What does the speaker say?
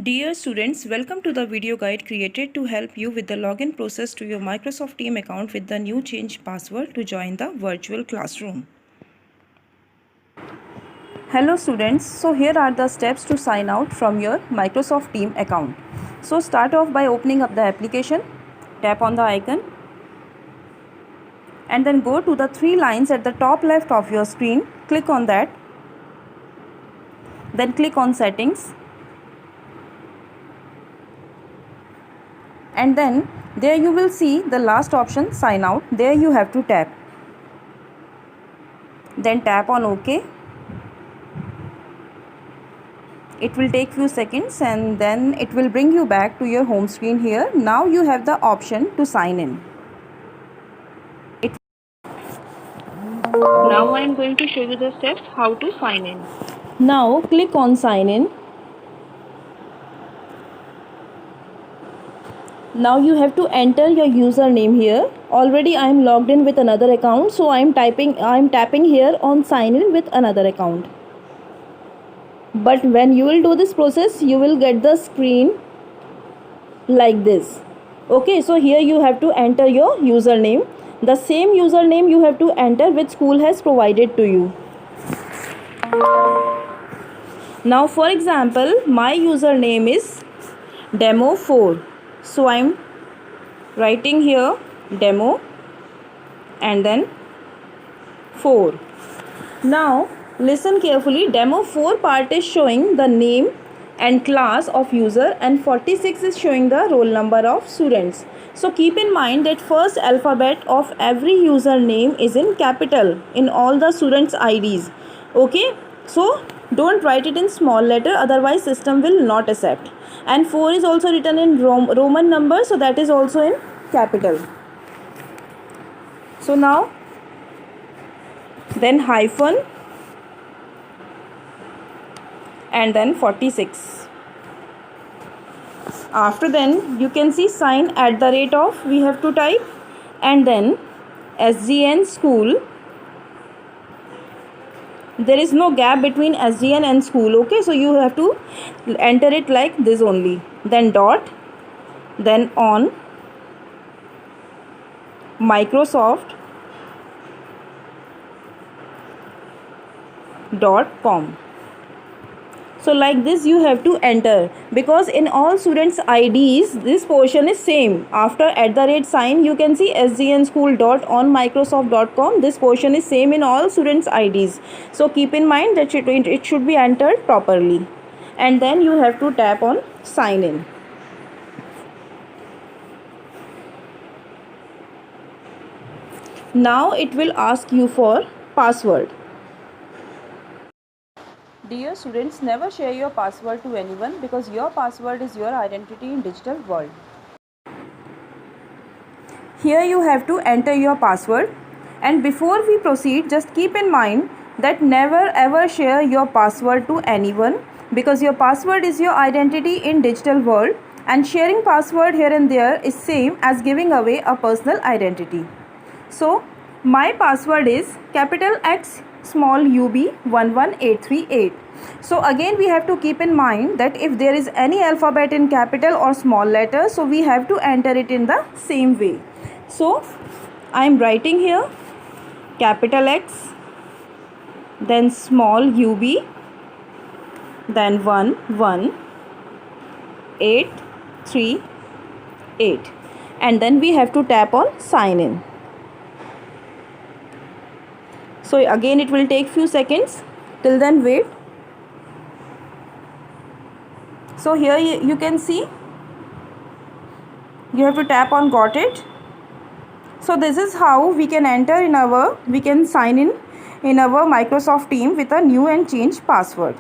Dear students, welcome to the video guide created to help you with the login process to your Microsoft Teams account with the new change password to join the virtual classroom. Hello students, so here are the steps to sign out from your Microsoft Teams account. So start off by opening up the application, tap on the icon and then go to the three lines at the top left of your screen, click on that, then click on settings. And then there you will see the last option, sign out. There you have to tap. Then tap on OK. It will take few seconds and then it will bring you back to your home screen here. Now you have the option to sign in. Now I am going to show you the steps how to sign in. Now click on sign in. Now you have to enter your username here. Already I am logged in with another account, so I am tapping here on sign in with another account. But when you will do this process, you will get the screen like this. Okay, so here you have to enter your username. The same username you have to enter which school has provided to you. Now for example, my username is demo4. So I am writing here demo and then 4. Now listen carefully, demo 4 part is showing the name and class of user and 46 is showing the roll number of students. So keep in mind that first alphabet of every username is in capital in all the students' IDs. Okay, so don't write it in small letter, otherwise system will not accept. And 4 is also written in Roman number, so that is also in capital. So now then hyphen and then 46. After then you can see sign at the rate of we have to type and then SGN school. There is no gap between SGN and school. Okay, so you have to enter it like this only. Then dot, then on Microsoft.com. So like this you have to enter, because in all students IDs this portion is same. After at the rate sign you can see sgnschool.onmicrosoft.com. This portion is same in all students IDs. So keep in mind that it should be entered properly. And then you have to tap on sign in. Now it will ask you for password. Dear students, never share your password to anyone because your password is your identity in digital world. Here you have to enter your password, and before we proceed, just keep in mind that never ever share your password to anyone because your password is your identity in digital world, and sharing password here and there is same as giving away a personal identity. So my password is capital X small ub 11838. So again we have to keep in mind that if there is any alphabet in capital or small letter, so we have to enter it in the same way. So I am writing here capital X, then small ub, then 11838, and then we have to tap on sign in. So again it will take few seconds, till then wait. So here you can see you have to tap on got it. So this is how we can sign in our Microsoft Teams with a new and changed password.